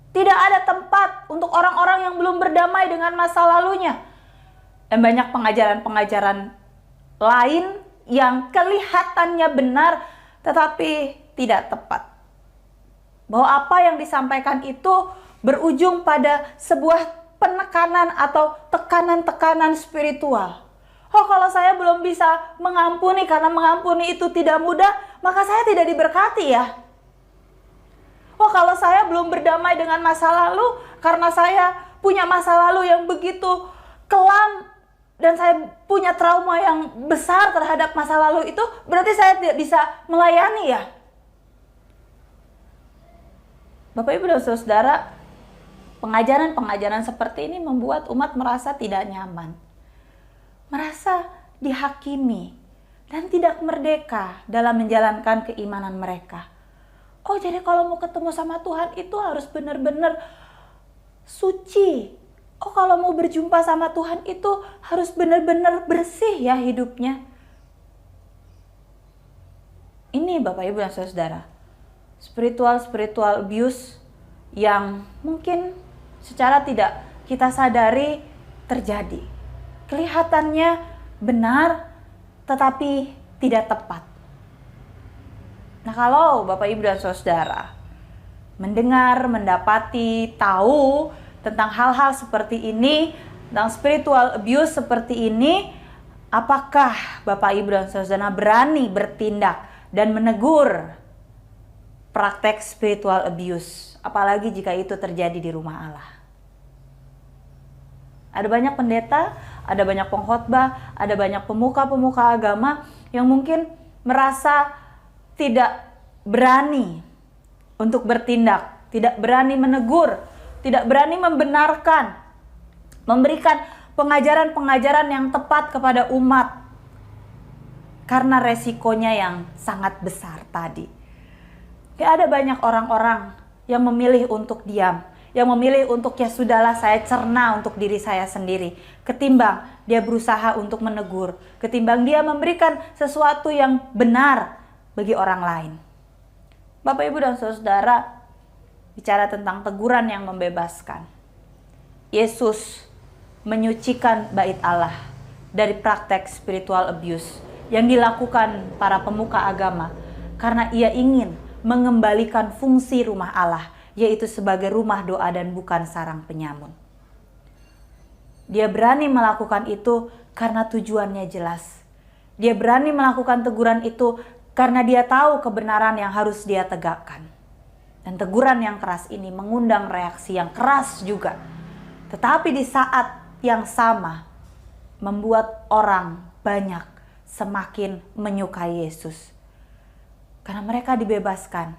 Speaker 2: Tidak ada tempat untuk orang-orang yang belum berdamai dengan masa lalunya. Dan banyak pengajaran-pengajaran lain yang kelihatannya benar, tetapi tidak tepat. Bahwa apa yang disampaikan itu berujung pada sebuah penekanan atau tekanan-tekanan spiritual. Oh, kalau saya belum bisa mengampuni karena mengampuni itu tidak mudah, maka saya tidak diberkati ya. Oh, kalau saya belum berdamai dengan masa lalu karena saya punya masa lalu yang begitu kelam dan saya punya trauma yang besar terhadap masa lalu itu, berarti saya tidak bisa melayani ya. Bapak, Ibu, dan Saudara, pengajaran-pengajaran seperti ini membuat umat merasa tidak nyaman. merasa dihakimi dan tidak merdeka dalam menjalankan keimanan mereka. Oh, jadi kalau mau ketemu sama Tuhan itu harus benar-benar suci. Oh, kalau mau berjumpa sama Tuhan itu harus benar-benar bersih ya hidupnya. Ini Bapak Ibu dan Saudara, spiritual abuse yang mungkin secara tidak kita sadari terjadi. Kelihatannya benar tetapi tidak tepat. Nah, kalau Bapak Ibu dan Saudara mendengar, mendapati, tahu tentang hal-hal seperti ini, tentang spiritual abuse seperti ini, apakah Bapak Ibu dan Saudara berani bertindak dan menegur praktek spiritual abuse, apalagi jika itu terjadi di rumah Allah? Ada banyak pendeta, ada banyak pengkhotbah, ada banyak pemuka-pemuka agama yang mungkin merasa tidak berani untuk bertindak, tidak berani menegur, tidak berani membenarkan, memberikan pengajaran-pengajaran yang tepat kepada umat karena resikonya yang sangat besar tadi. Ya, ada banyak orang-orang yang memilih untuk diam, yang memilih untuk ya sudahlah saya cerna untuk diri saya sendiri, ketimbang dia berusaha untuk menegur, ketimbang dia memberikan sesuatu yang benar bagi orang lain. Bapak Ibu dan Saudara, bicara tentang teguran yang membebaskan. Yesus menyucikan bait Allah dari praktek spiritual abuse yang dilakukan para pemuka agama karena ia ingin mengembalikan fungsi rumah Allah, yaitu sebagai rumah doa dan bukan sarang penyamun. Dia berani melakukan itu karena tujuannya jelas. Dia berani melakukan teguran itu karena dia tahu kebenaran yang harus dia tegakkan. Dan teguran yang keras ini mengundang reaksi yang keras juga. Tetapi di saat yang sama membuat orang banyak semakin menyukai Yesus. Karena mereka dibebaskan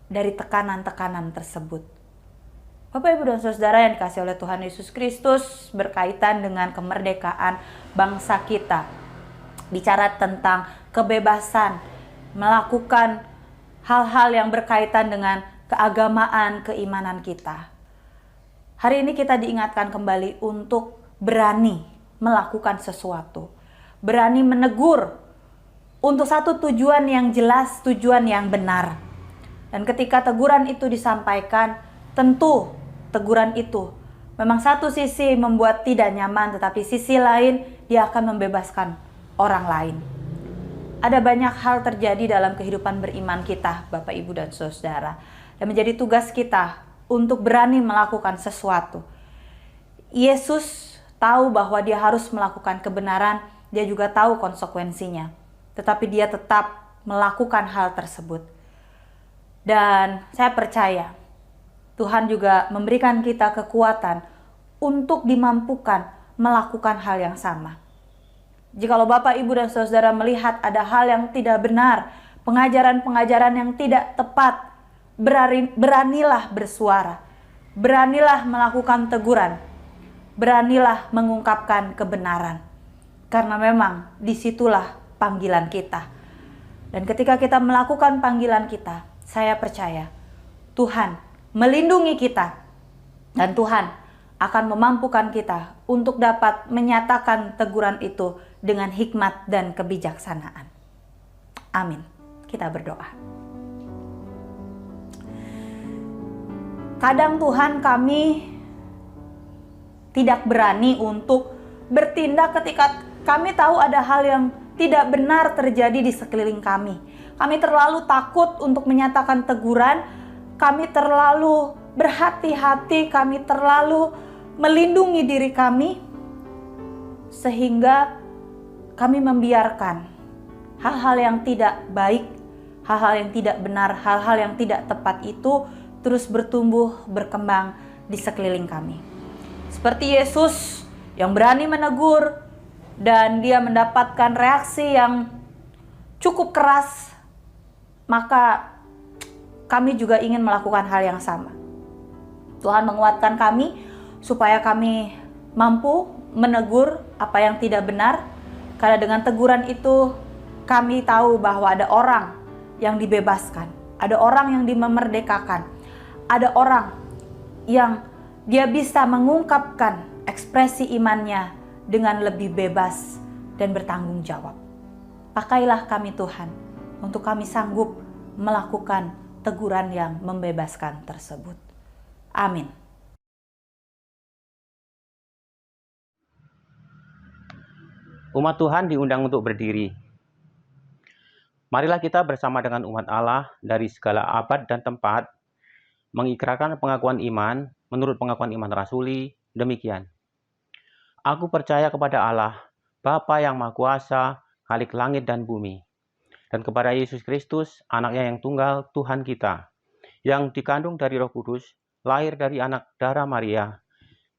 Speaker 2: dari tekanan-tekanan tersebut. Bapak Ibu dan Saudara yang dikasihi oleh Tuhan Yesus Kristus, berkaitan dengan kemerdekaan bangsa kita. Bicara tentang kebebasan melakukan hal-hal yang berkaitan dengan keagamaan, keimanan kita. Hari ini kita diingatkan kembali untuk berani melakukan sesuatu. Berani menegur untuk satu tujuan yang jelas, tujuan yang benar. Dan ketika teguran itu disampaikan, tentu teguran itu memang satu sisi membuat tidak nyaman, tetapi sisi lain dia akan membebaskan orang lain. Ada banyak hal terjadi dalam kehidupan beriman kita, Bapak, Ibu, dan Saudara. Dan menjadi tugas kita untuk berani melakukan sesuatu. Yesus tahu bahwa dia harus melakukan kebenaran, dia juga tahu konsekuensinya. Tetapi dia tetap melakukan hal tersebut. Dan saya percaya, Tuhan juga memberikan kita kekuatan untuk dimampukan melakukan hal yang sama. Jikalau Bapak, Ibu, dan Saudara melihat ada hal yang tidak benar, pengajaran-pengajaran yang tidak tepat, beranilah bersuara, beranilah melakukan teguran, beranilah mengungkapkan kebenaran. Karena memang disitulah panggilan kita. Dan ketika kita melakukan panggilan kita, saya percaya Tuhan melindungi kita dan Tuhan akan memampukan kita untuk dapat menyatakan teguran itu dengan hikmat dan kebijaksanaan. Amin. Kita berdoa. Kadang Tuhan kami tidak berani untuk bertindak ketika kami tahu ada hal yang tidak benar terjadi di sekeliling kami. Kami terlalu takut untuk menyatakan teguran, kami terlalu berhati-hati, kami terlalu melindungi diri kami, sehingga kami membiarkan hal-hal yang tidak baik, hal-hal yang tidak benar, hal-hal yang tidak tepat itu terus bertumbuh, berkembang di sekeliling kami. Seperti Yesus yang berani menegur dan dia mendapatkan reaksi yang cukup keras, maka kami juga ingin melakukan hal yang sama. Tuhan menguatkan kami supaya kami mampu menegur apa yang tidak benar, Karena dengan teguran itu kami tahu bahwa ada orang yang dibebaskan, ada orang yang dimerdekakan, ada orang yang dia bisa mengungkapkan ekspresi imannya dengan lebih bebas dan bertanggung jawab. Pakailah kami Tuhan, untuk kami sanggup melakukan teguran yang membebaskan tersebut. Amin.
Speaker 5: Umat Tuhan diundang untuk berdiri. Marilah kita bersama dengan umat Allah dari segala abad dan tempat mengikrarkan pengakuan iman menurut pengakuan iman rasuli demikian. Aku percaya kepada Allah, Bapa yang Maha Kuasa, Khalik langit dan bumi, dan kepada Yesus Kristus, anaknya yang tunggal, Tuhan kita, yang dikandung dari Roh Kudus, lahir dari anak darah Maria,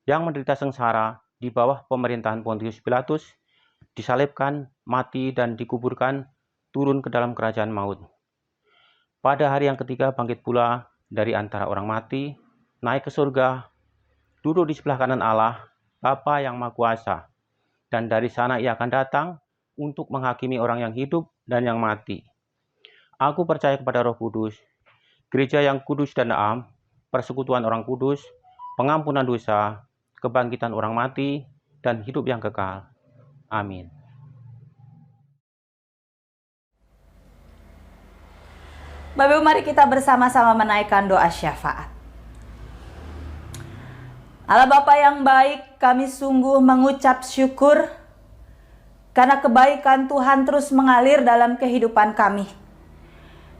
Speaker 5: yang menderita sengsara di bawah pemerintahan Pontius Pilatus, disalibkan, mati, dan dikuburkan, turun ke dalam kerajaan maut. Pada hari yang ketiga bangkit pula dari antara orang mati, naik ke surga, duduk di sebelah kanan Allah, Bapa yang Maha Kuasa, dan dari sana ia akan datang untuk menghakimi orang yang hidup dan yang mati. Aku percaya kepada Roh Kudus, gereja yang kudus dan am, persekutuan orang kudus, pengampunan dosa, kebangkitan orang mati, dan hidup yang kekal. Amin.
Speaker 2: Bapak Ibu, mari kita bersama-sama menaikkan doa syafaat. Allah Bapa yang baik, kami sungguh mengucap syukur karena kebaikan Tuhan terus mengalir dalam kehidupan kami.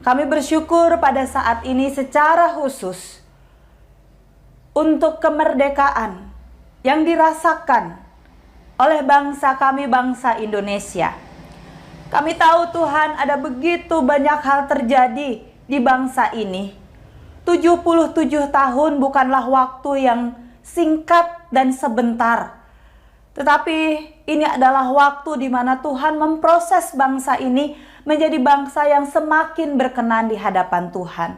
Speaker 2: Kami bersyukur pada saat ini secara khusus untuk kemerdekaan yang dirasakan oleh bangsa kami, bangsa Indonesia. Kami tahu Tuhan ada begitu banyak hal terjadi di bangsa ini. 77 tahun bukanlah waktu yang singkat dan sebentar. Tetapi ini adalah waktu di mana Tuhan memproses bangsa ini menjadi bangsa yang semakin berkenan di hadapan Tuhan.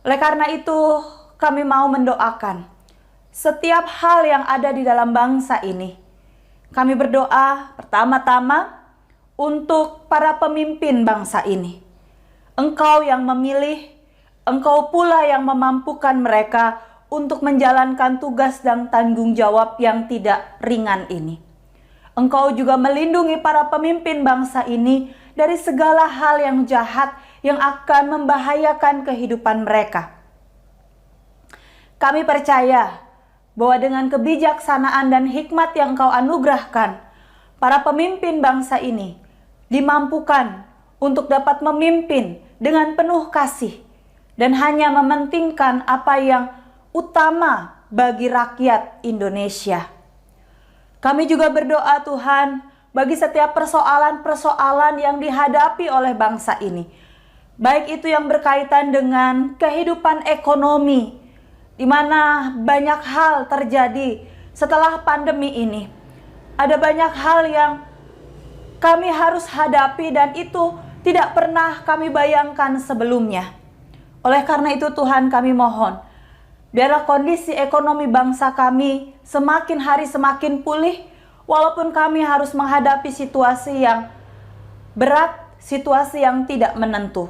Speaker 2: Oleh karena itu, kami mau mendoakan setiap hal yang ada di dalam bangsa ini. Kami berdoa pertama-tama untuk para pemimpin bangsa ini. Engkau yang memilih, Engkau pula yang memampukan mereka untuk menjalankan tugas dan tanggung jawab yang tidak ringan ini. Engkau juga melindungi para pemimpin bangsa ini dari segala hal yang jahat yang akan membahayakan kehidupan mereka. Kami percaya bahwa dengan kebijaksanaan dan hikmat yang Engkau anugerahkan, para pemimpin bangsa ini dimampukan untuk dapat memimpin dengan penuh kasih dan hanya mementingkan apa yang utama bagi rakyat Indonesia. Kami juga berdoa Tuhan bagi setiap persoalan-persoalan yang dihadapi oleh bangsa ini. Baik itu yang berkaitan dengan kehidupan ekonomi, di mana banyak hal terjadi setelah pandemi ini. Ada banyak hal yang kami harus hadapi dan itu tidak pernah kami bayangkan sebelumnya. Oleh karena itu Tuhan, kami mohon, biarlah kondisi ekonomi bangsa kami semakin hari semakin pulih, walaupun kami harus menghadapi situasi yang berat, situasi yang tidak menentu.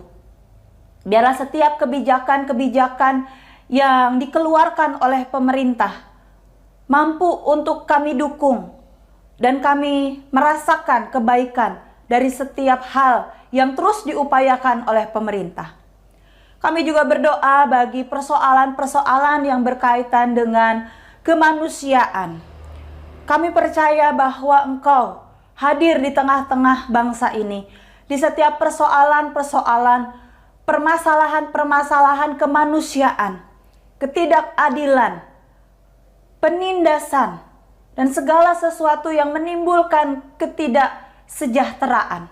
Speaker 2: Biarlah setiap kebijakan-kebijakan yang dikeluarkan oleh pemerintah mampu untuk kami dukung, dan kami merasakan kebaikan dari setiap hal yang terus diupayakan oleh pemerintah. Kami juga berdoa bagi persoalan-persoalan yang berkaitan dengan kemanusiaan. Kami percaya bahwa Engkau hadir di tengah-tengah bangsa ini, di setiap persoalan-persoalan, permasalahan-permasalahan kemanusiaan, ketidakadilan, penindasan, dan segala sesuatu yang menimbulkan ketidaksejahteraan.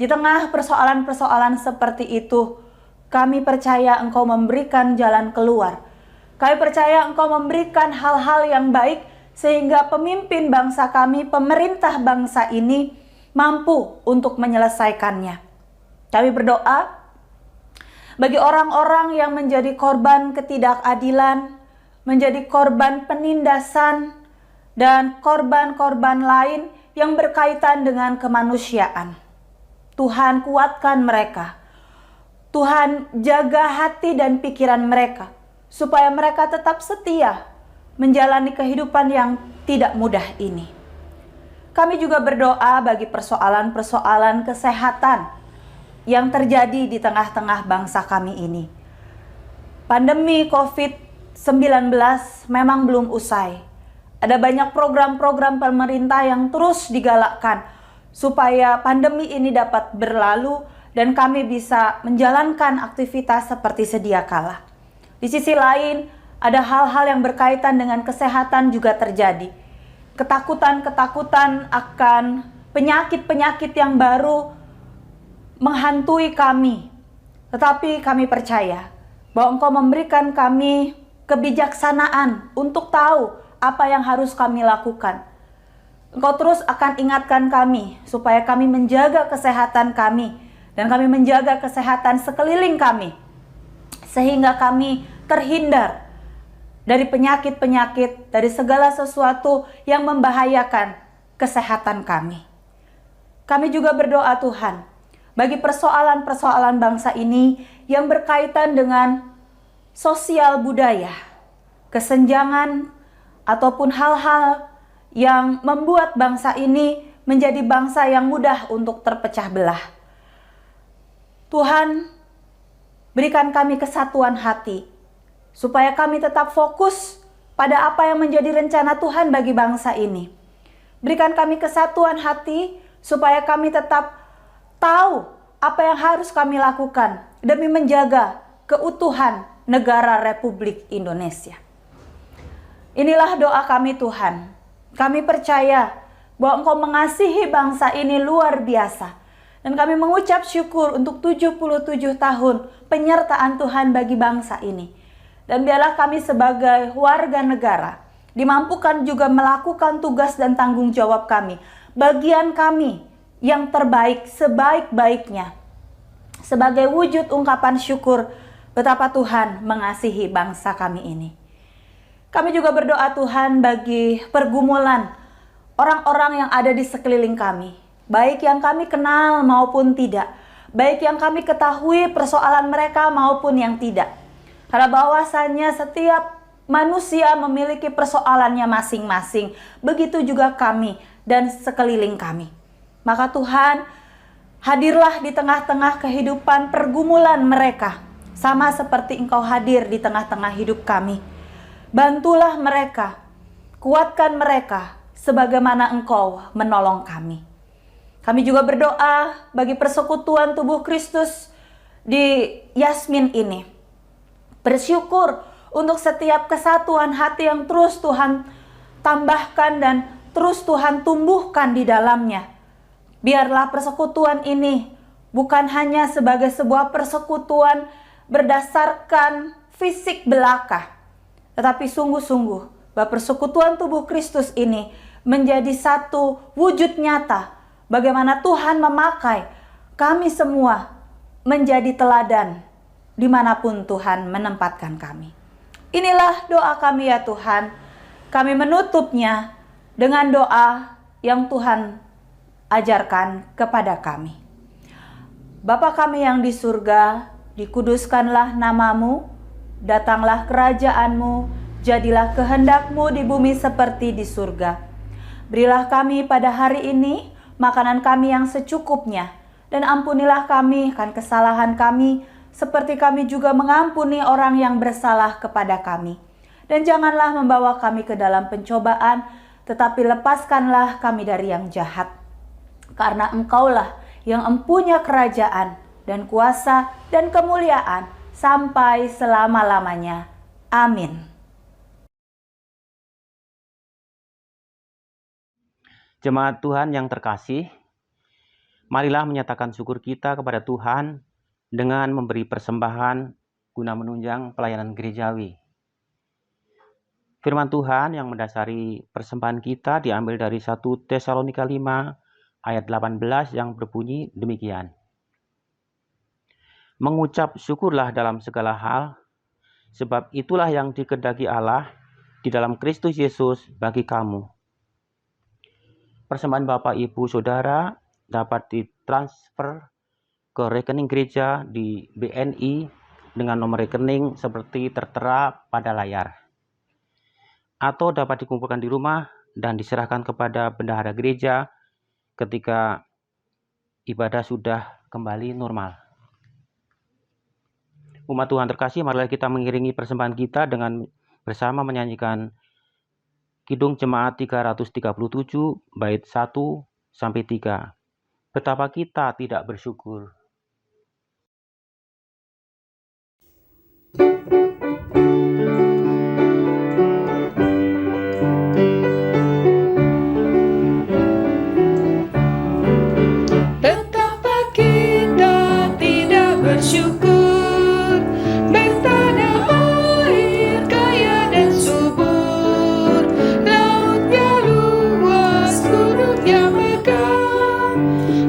Speaker 2: Di tengah persoalan-persoalan seperti itu, kami percaya Engkau memberikan jalan keluar. Kami percaya Engkau memberikan hal-hal yang baik sehingga pemimpin bangsa kami, pemerintah bangsa ini mampu untuk menyelesaikannya. Kami berdoa bagi orang-orang yang menjadi korban ketidakadilan, menjadi korban penindasan, dan korban-korban lain yang berkaitan dengan kemanusiaan. Tuhan, kuatkan mereka. Tuhan, jaga hati dan pikiran mereka, supaya mereka tetap setia menjalani kehidupan yang tidak mudah ini. Kami juga berdoa bagi persoalan-persoalan kesehatan yang terjadi di tengah-tengah bangsa kami ini. Pandemi COVID-19 memang belum usai. Ada banyak program-program pemerintah yang terus digalakkan supaya pandemi ini dapat berlalu dan kami bisa menjalankan aktivitas seperti sedia kala. Di sisi lain, ada hal-hal yang berkaitan dengan kesehatan juga terjadi. Ketakutan-ketakutan akan penyakit-penyakit yang baru menghantui kami. Tetapi kami percaya bahwa Engkau memberikan kami kebijaksanaan untuk tahu apa yang harus kami lakukan. Engkau terus akan ingatkan kami supaya kami menjaga kesehatan kami dan kami menjaga kesehatan sekeliling kami, sehingga kami terhindar dari penyakit-penyakit, dari segala sesuatu yang membahayakan kesehatan kami. Kami juga berdoa Tuhan, bagi persoalan-persoalan bangsa ini yang berkaitan dengan sosial budaya, kesenjangan, ataupun hal-hal yang membuat bangsa ini menjadi bangsa yang mudah untuk terpecah belah. Tuhan, berikan kami kesatuan hati, supaya kami tetap fokus pada apa yang menjadi rencana Tuhan bagi bangsa ini. Berikan kami kesatuan hati, supaya kami tetap tahu apa yang harus kami lakukan demi menjaga keutuhan negara Republik Indonesia. Inilah doa kami Tuhan. Kami percaya bahwa Engkau mengasihi bangsa ini luar biasa. Dan kami mengucap syukur untuk 77 tahun penyertaan Tuhan bagi bangsa ini. Dan biarlah kami sebagai warga negara dimampukan juga melakukan tugas dan tanggung jawab kami. Bagian kami yang terbaik sebaik-baiknya. Sebagai wujud ungkapan syukur betapa Tuhan mengasihi bangsa kami ini. Kami juga berdoa Tuhan bagi pergumulan orang-orang yang ada di sekeliling kami. Baik yang kami kenal maupun tidak. Baik yang kami ketahui persoalan mereka maupun yang tidak. Karena bahwasannya setiap manusia memiliki persoalannya masing-masing. Begitu juga kami dan sekeliling kami. Maka Tuhan, hadirlah di tengah-tengah kehidupan pergumulan mereka. Sama seperti Engkau hadir di tengah-tengah hidup kami. Bantulah mereka, kuatkan mereka sebagaimana Engkau menolong kami. Kami juga berdoa bagi persekutuan tubuh Kristus di Yasmin ini. Bersyukur untuk setiap kesatuan hati yang terus Tuhan tambahkan dan terus Tuhan tumbuhkan di dalamnya. Biarlah persekutuan ini bukan hanya sebagai sebuah persekutuan berdasarkan fisik belaka, tetapi sungguh-sungguh bahwa persekutuan tubuh Kristus ini menjadi satu wujud nyata bagaimana Tuhan memakai kami semua menjadi teladan dimanapun Tuhan menempatkan kami. Inilah doa kami ya Tuhan. Kami menutupnya dengan doa yang Tuhan ajarkan kepada kami. Bapa kami yang di surga, dikuduskanlah namamu, datanglah kerajaanmu, jadilah kehendakmu di bumi seperti di surga. Berilah kami pada hari ini makanan kami yang secukupnya, dan ampunilah kami akan kesalahan kami, seperti kami juga mengampuni orang yang bersalah kepada kami. Dan janganlah membawa kami ke dalam pencobaan, tetapi lepaskanlah kami dari yang jahat. Karena Engkaulah yang empunya kerajaan dan kuasa dan kemuliaan sampai selama-lamanya. Amin.
Speaker 5: Jemaat Tuhan yang terkasih, marilah menyatakan syukur kita kepada Tuhan dengan memberi persembahan guna menunjang pelayanan gerejawi. Firman Tuhan yang mendasari persembahan kita diambil dari 1 Tesalonika 5 ayat 18 yang berbunyi demikian. Mengucap syukurlah dalam segala hal, sebab itulah yang dikehendaki Allah di dalam Kristus Yesus bagi kamu. persembahan Bapak, Ibu, Saudara dapat ditransfer ke rekening gereja di BNI dengan nomor rekening seperti tertera pada layar, atau dapat dikumpulkan di rumah dan diserahkan kepada bendahara gereja ketika ibadah sudah kembali normal. Umat Tuhan terkasih, marilah kita mengiringi persembahan kita dengan bersama menyanyikan Kidung Jemaat 337 bait 1 sampai 3. Betapa kita tidak bersyukur.
Speaker 3: Betapa kita tidak bersyukur, bertanah air kaya dan subur, lautnya luas, gunungnya megah,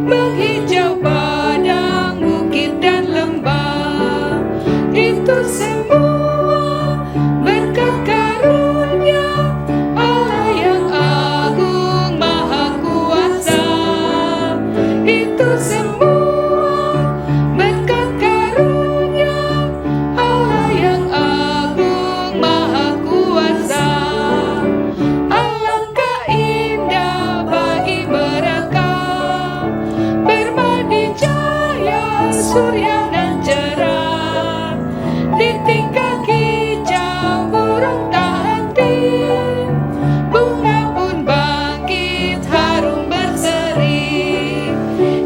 Speaker 3: menghijau padang, bukit dan lembah. Itu semua berkat karunia Allah yang agung maha kuasa. Itu semua berkat karunia Allah yang agung maha kuasa. Alangkah indah bagi mereka bermandi cahaya surya dan cerah, di tingkah hijau burung tak henti, bunga pun bangkit harum berseri.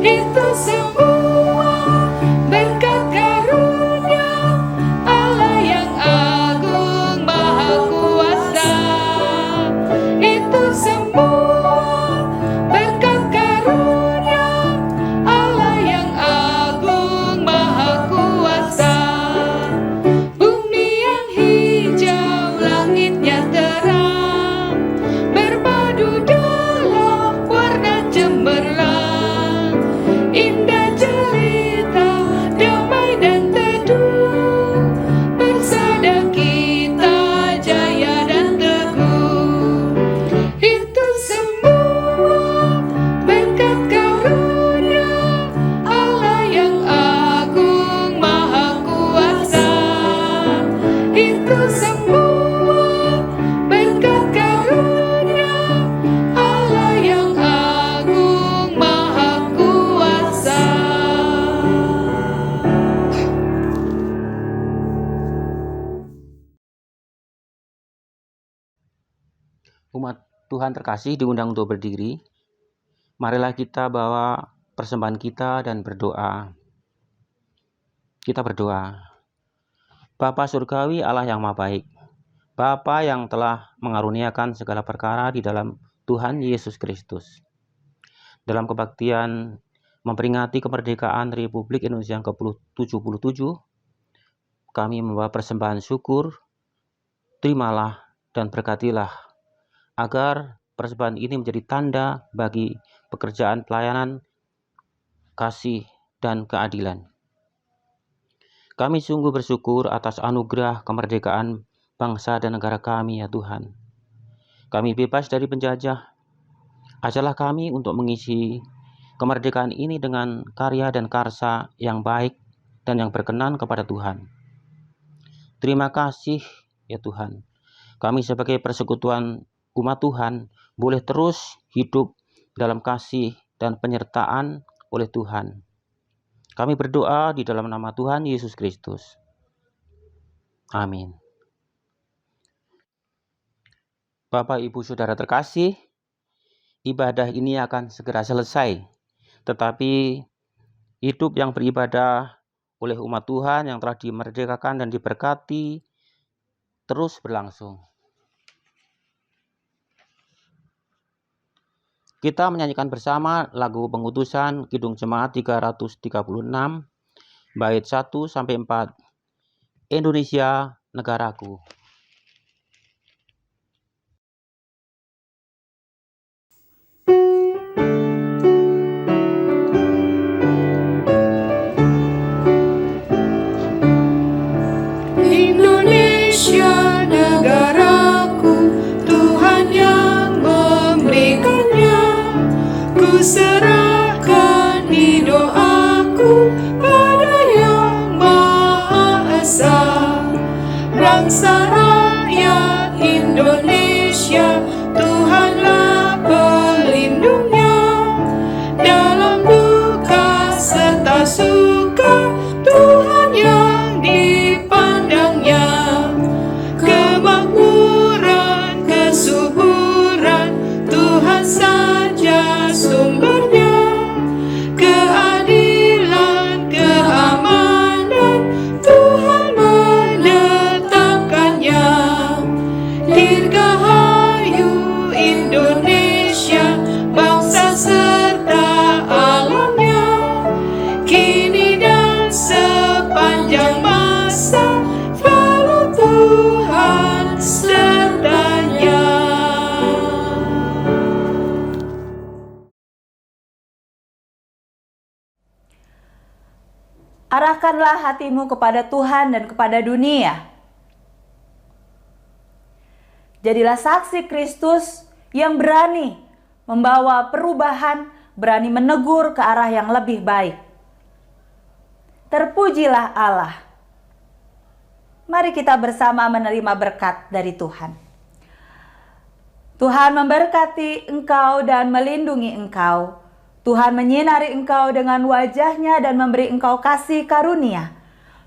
Speaker 3: Itu semua berkat karunia Allah yang agung maha kuasa. Itu semua berkat karunia Allah yang agung maha kuasa. Bumi yang hijau, langitnya terang, berpadu dalam warna cemerlang, indah jelita, damai dan teduh, bersada kita jaya dan teguh. Itu semua berkat karunia Allah yang agung maha kuasa. Itu semua berkat karunia Allah yang agung maha kuasa.
Speaker 5: Umat Tuhan terkasih diundang untuk berdiri. Marilah kita bawa persembahan kita dan berdoa. Kita berdoa. Bapa Surgawi, Allah yang Maha Baik, Bapa yang telah mengaruniakan segala perkara di dalam Tuhan Yesus Kristus. Dalam kebaktian memperingati kemerdekaan Republik Indonesia yang ke-77, kami membawa persembahan syukur. Terimalah dan berkatilah agar persembahan ini menjadi tanda bagi pekerjaan pelayanan, kasih, dan keadilan. Kami sungguh bersyukur atas anugerah kemerdekaan bangsa dan negara kami, ya Tuhan. Kami bebas dari penjajah. Ajarlah kami untuk mengisi kemerdekaan ini dengan karya dan karsa yang baik dan yang berkenan kepada Tuhan. Terima kasih, ya Tuhan. Kami sebagai persekutuan umat Tuhan boleh terus hidup dalam kasih dan penyertaan oleh Tuhan. Kami berdoa di dalam nama Tuhan Yesus Kristus. Amin. Bapak, Ibu, Saudara terkasih, ibadah ini akan segera selesai. Tetapi hidup yang beribadah oleh umat Tuhan yang telah dimerdekakan dan diberkati terus berlangsung. Kita menyanyikan bersama lagu pengutusan Kidung Jemaat 336 bait 1 sampai 4. Indonesia negaraku.
Speaker 3: Indonesia negaraku, Tuhan yang memberikannya. serahkan di doaku pada Yang Maha Esa. Bangsa rakyat Indonesia, Tuhanlah pelindungnya. Dalam duka serta suka, Tuhan yang dipandangnya. Kemakmuran, kesuburan, Tuhan saja sumbernya. Keadilan, keamanan, Tuhan menetapkannya. Dirgahayu Indonesia, bangsa serta alamnya, kini dan sepanjang masa, selalu Tuhan sertanya.
Speaker 2: Arahkanlah hatimu kepada Tuhan dan kepada dunia. Jadilah saksi Kristus yang berani membawa perubahan, berani menegur ke arah yang lebih baik. Terpujilah Allah. Mari kita bersama menerima berkat dari Tuhan. Tuhan memberkati engkau dan melindungi engkau. Tuhan menyinari engkau dengan wajah-Nya dan memberi engkau kasih karunia.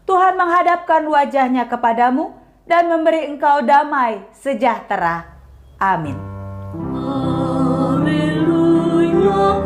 Speaker 2: Tuhan menghadapkan wajah-Nya kepadamu dan memberi engkau damai sejahtera. Amin.
Speaker 3: Haleluya.